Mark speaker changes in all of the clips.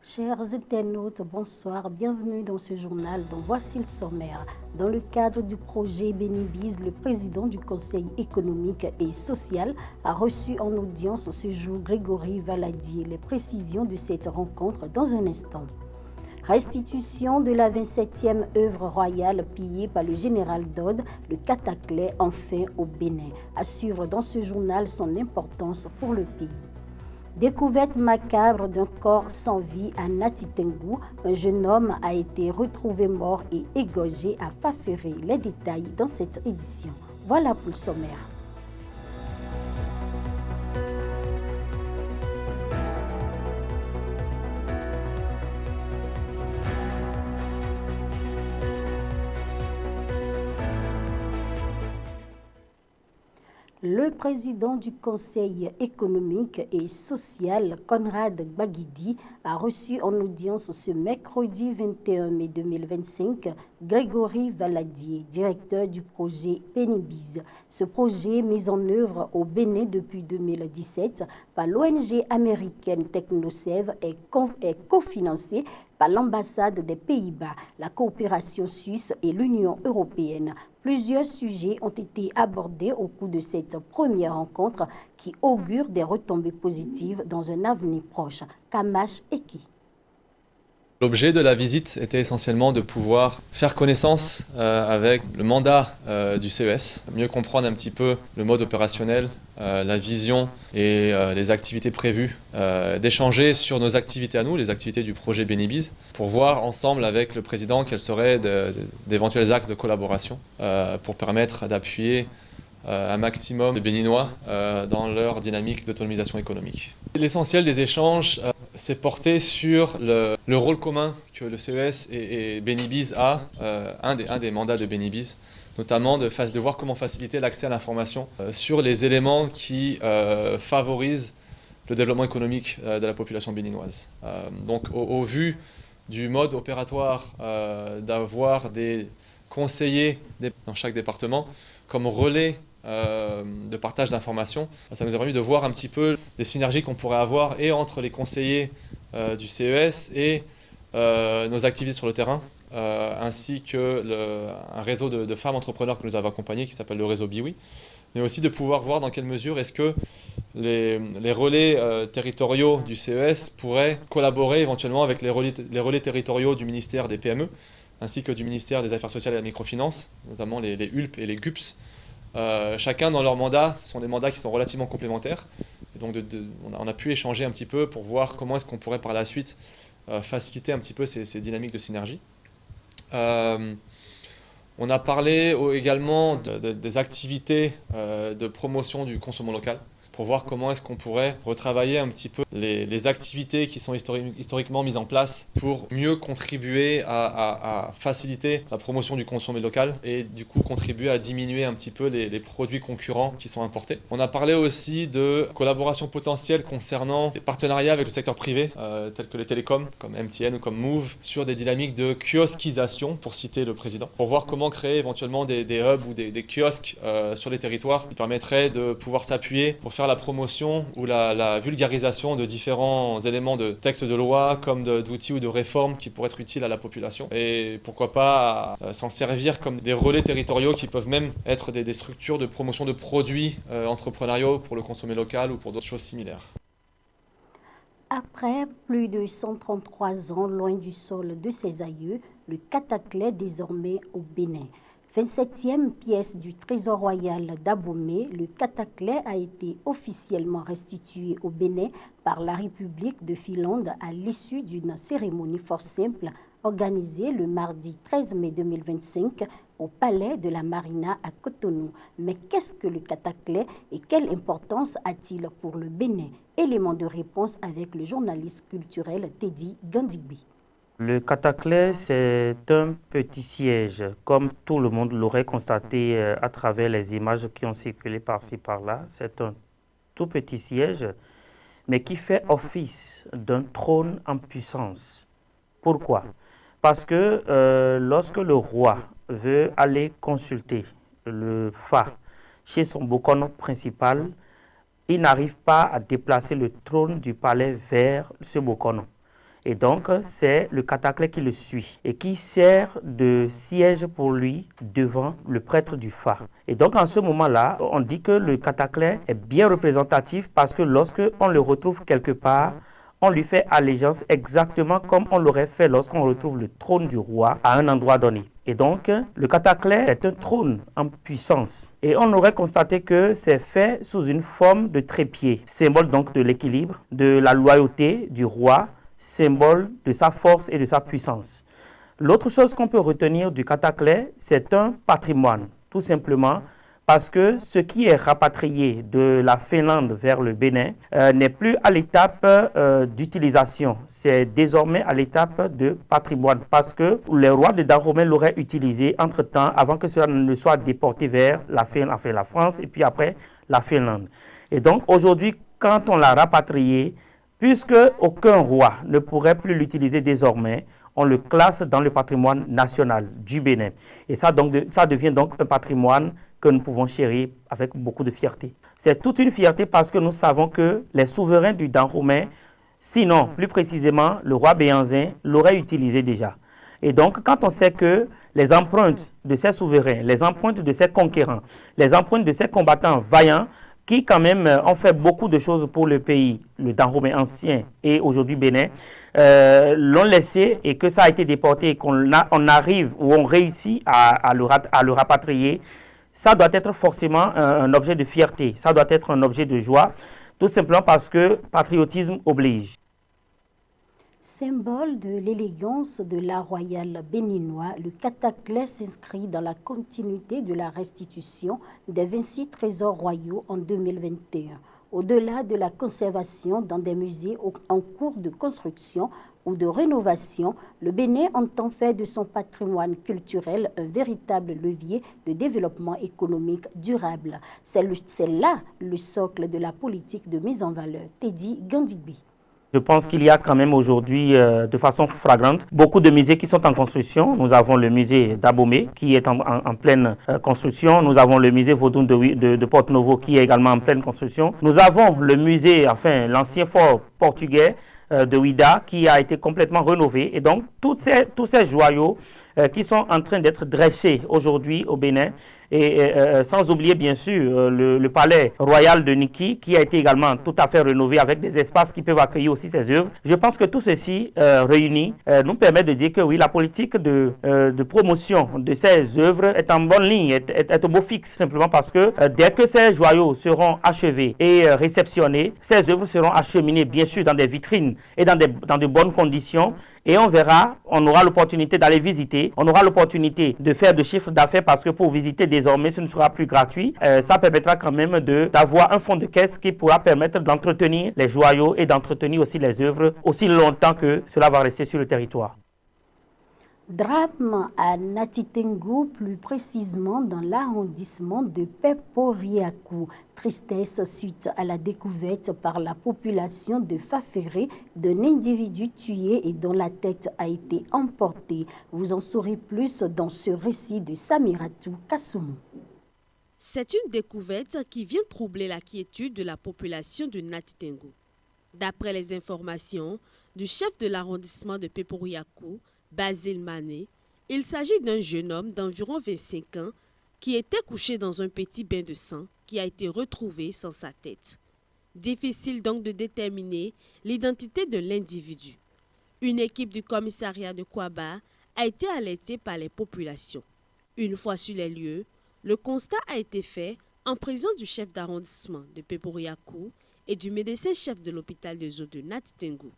Speaker 1: Chers internautes, bonsoir, bienvenue dans ce journal dont voici le sommaire. Dans le cadre du projet Bénibiz, le président du Conseil économique et social a reçu en audience ce jour Grégory Valadier. Les précisions de cette rencontre dans un instant. Restitution de la 27e œuvre royale pillée par le général Dodd, le Katakle, enfin au Bénin. À suivre dans ce journal son importance pour le pays. Découverte macabre d'un corps sans vie à Natitengu, un jeune homme a été retrouvé mort et égorgé à Faféré. Les détails dans cette édition. Voilà pour le sommaire. Le président du Conseil économique et social, Conrad Baguidi, a reçu en audience ce mercredi 21 mai 2025 Grégory Valadier, directeur du projet Bénibiz. Ce projet, mis en œuvre au Bénin depuis 2017 par l'ONG américaine TechnoServe, est cofinancé par l'ambassade des Pays-Bas, la coopération suisse et l'Union européenne. Plusieurs sujets ont été abordés au cours de cette première rencontre qui augure des retombées positives dans un avenir proche. Kamash Eki.
Speaker 2: L'objet de la visite était essentiellement de pouvoir faire connaissance avec le mandat du CES, mieux comprendre un petit peu le mode opérationnel, la vision et les activités prévues, d'échanger sur nos activités à nous, les activités du projet Bénibiz, pour voir ensemble avec le président quels seraient d'éventuels axes de collaboration pour permettre d'appuyer un maximum de Béninois dans leur dynamique d'autonomisation économique. L'essentiel des échanges s'est porté sur le rôle commun que le CES et Bénibiz a, un des mandats de Bénibiz, notamment de voir comment faciliter l'accès à l'information sur les éléments qui favorisent le développement économique de la population béninoise. Donc au vu du mode opératoire d'avoir des conseillers dans chaque département comme relais de partage d'informations, ça nous a permis de voir un petit peu les synergies qu'on pourrait avoir et entre les conseillers du CES et nos activités sur le terrain, ainsi que un réseau de femmes entrepreneurs que nous avons accompagnées qui s'appelle le réseau Biwi, mais aussi de pouvoir voir dans quelle mesure est-ce que les relais territoriaux du CES pourraient collaborer éventuellement avec les relais territoriaux du ministère des PME, ainsi que du ministère des Affaires sociales et de la microfinance, notamment les ULP et les GUPS. Chacun dans leur mandat, ce sont des mandats qui sont relativement complémentaires. Et donc on a pu échanger un petit peu pour voir comment est-ce qu'on pourrait par la suite faciliter un petit peu ces dynamiques de synergie. On a parlé également des activités de promotion du consommation local, pour voir comment est-ce qu'on pourrait retravailler un petit peu les activités qui sont historiquement mises en place pour mieux contribuer à faciliter la promotion du consommé local et du coup contribuer à diminuer un petit peu les produits concurrents qui sont importés. On a parlé aussi de collaboration potentielle concernant les partenariats avec le secteur privé, tels que les télécoms, comme MTN ou comme Move, sur des dynamiques de kiosquisation, pour citer le président, pour voir comment créer éventuellement des hubs ou des kiosques sur les territoires qui permettraient de pouvoir s'appuyer pour faire la promotion ou la vulgarisation de différents éléments de textes de loi comme d'outils ou de réformes qui pourraient être utiles à la population. Et pourquoi pas s'en servir comme des relais territoriaux qui peuvent même être des structures de promotion de produits entrepreneuriaux pour le consommé local ou pour d'autres choses similaires.
Speaker 1: Après plus de 133 ans loin du sol de ses aïeux, le Katakle est désormais au Bénin. 27e pièce du Trésor royal d'Abomey, le Katakle a été officiellement restitué au Bénin par la République de Finlande à l'issue d'une cérémonie fort simple organisée le mardi 13 mai 2025 au Palais de la Marina à Cotonou. Mais qu'est-ce que le Katakle et quelle importance a-t-il pour le Bénin? Élément de réponse avec le journaliste culturel Teddy Gandigbi.
Speaker 3: Le Katakle, c'est un petit siège, comme tout le monde l'aurait constaté à travers les images qui ont circulé par-ci par-là. C'est un tout petit siège, mais qui fait office d'un trône en puissance. Pourquoi? Parce que lorsque le roi veut aller consulter le Fa chez son bokono principal, il n'arrive pas à déplacer le trône du palais vers ce bokono. Et donc, c'est le cataclès qui le suit et qui sert de siège pour lui devant le prêtre du phare. Et donc, en ce moment-là, on dit que le cataclès est bien représentatif parce que lorsque on le retrouve quelque part, on lui fait allégeance exactement comme on l'aurait fait lorsqu'on retrouve le trône du roi à un endroit donné. Et donc, le cataclès est un trône en puissance. Et on aurait constaté que c'est fait sous une forme de trépied, symbole donc de l'équilibre, de la loyauté du roi, symbole de sa force et de sa puissance. L'autre chose qu'on peut retenir du cataclès, c'est un patrimoine, tout simplement parce que ce qui est rapatrié de la Finlande vers le Bénin n'est plus à l'étape d'utilisation, c'est désormais à l'étape de patrimoine parce que les rois de Dahomey l'auraient utilisé entre-temps avant que cela ne soit déporté vers la France et puis après la Finlande. Et donc aujourd'hui, quand on l'a rapatrié, puisque aucun roi ne pourrait plus l'utiliser désormais, on le classe dans le patrimoine national du Bénin. Et ça devient donc un patrimoine que nous pouvons chérir avec beaucoup de fierté. C'est toute une fierté parce que nous savons que les souverains du Dahomey, sinon plus précisément le roi Béhanzin, l'auraient utilisé déjà. Et donc quand on sait que les empreintes de ces souverains, les empreintes de ces conquérants, les empreintes de ces combattants vaillants, qui quand même ont fait beaucoup de choses pour le pays, le Dahomey ancien et aujourd'hui Bénin, l'ont laissé et que ça a été déporté et qu'on arrive ou on réussit à le rapatrier, ça doit être forcément un objet de fierté, ça doit être un objet de joie, tout simplement parce que patriotisme oblige.
Speaker 1: Symbole de l'élégance de l'art royal béninois, le cataclès s'inscrit dans la continuité de la restitution des 26 trésors royaux en 2021. Au-delà de la conservation dans des musées en cours de construction ou de rénovation, le Bénin entend faire de son patrimoine culturel un véritable levier de développement économique durable. C'est là le socle de la politique de mise en valeur. Teddy Gandigbi.
Speaker 3: Je pense qu'il y a quand même aujourd'hui, de façon flagrante, beaucoup de musées qui sont en construction. Nous avons le musée d'Abomey qui est en pleine construction. Nous avons le musée Vaudou de Porto-Novo qui est également en pleine construction. Nous avons le musée, l'ancien fort portugais de Ouida qui a été complètement rénové. Et donc, tous ces joyaux qui sont en train d'être dressés aujourd'hui au Bénin, et sans oublier bien sûr le palais royal de Niki qui a été également tout à fait rénové avec des espaces qui peuvent accueillir aussi ces œuvres. Je pense que tout ceci réuni nous permet de dire que oui, la politique de promotion de ces œuvres est en bonne ligne, est au beau fixe, simplement parce que dès que ces joyaux seront achevés et réceptionnés, ces œuvres seront acheminées bien sûr dans des vitrines et dans de bonnes conditions. Et on verra, on aura l'opportunité d'aller visiter, on aura l'opportunité de faire de chiffre d'affaires parce que pour visiter désormais, ce ne sera plus gratuit. Ça permettra quand même d'avoir un fonds de caisse qui pourra permettre d'entretenir les joyaux et d'entretenir aussi les œuvres aussi longtemps que cela va rester sur le territoire.
Speaker 1: Drame à Natitengo, plus précisément dans l'arrondissement de Peporiakou. Tristesse suite à la découverte par la population de Faféré d'un individu tué et dont la tête a été emportée. Vous en saurez plus dans ce récit de Samiratou Kassoumou.
Speaker 4: C'est une découverte qui vient troubler la quiétude de la population de Natitengo. D'après les informations du chef de l'arrondissement de Peporiakou, Basile Mané, il s'agit d'un jeune homme d'environ 25 ans qui était couché dans un petit bain de sang qui a été retrouvé sans sa tête. Difficile donc de déterminer l'identité de l'individu. Une équipe du commissariat de Kouaba a été alertée par les populations. Une fois sur les lieux, le constat a été fait en présence du chef d'arrondissement de Peporiakou et du médecin-chef de l'hôpital de Zo de Natitengo.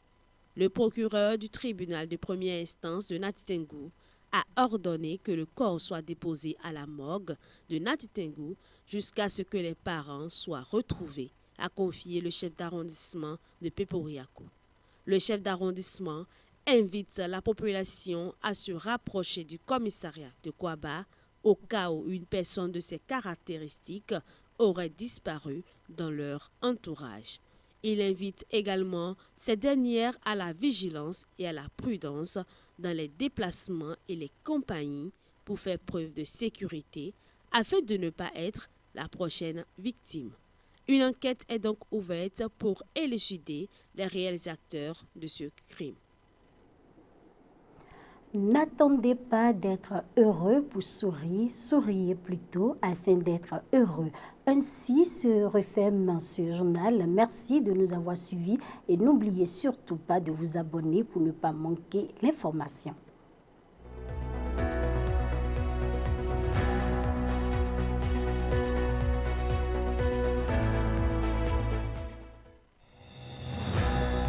Speaker 4: Le procureur du tribunal de première instance de Natitengo a ordonné que le corps soit déposé à la morgue de Natitengo jusqu'à ce que les parents soient retrouvés, a confié le chef d'arrondissement de Peporiakou. Le chef d'arrondissement invite la population à se rapprocher du commissariat de Kouaba au cas où une personne de ces caractéristiques aurait disparu dans leur entourage. Il invite également ces dernières à la vigilance et à la prudence dans les déplacements et les compagnies pour faire preuve de sécurité afin de ne pas être la prochaine victime. Une enquête est donc ouverte pour élucider les réels acteurs de ce crime.
Speaker 1: N'attendez pas d'être heureux pour sourire, souriez plutôt afin d'être heureux. Ainsi se referme ce journal. Merci de nous avoir suivis et n'oubliez surtout pas de vous abonner pour ne pas manquer l'information.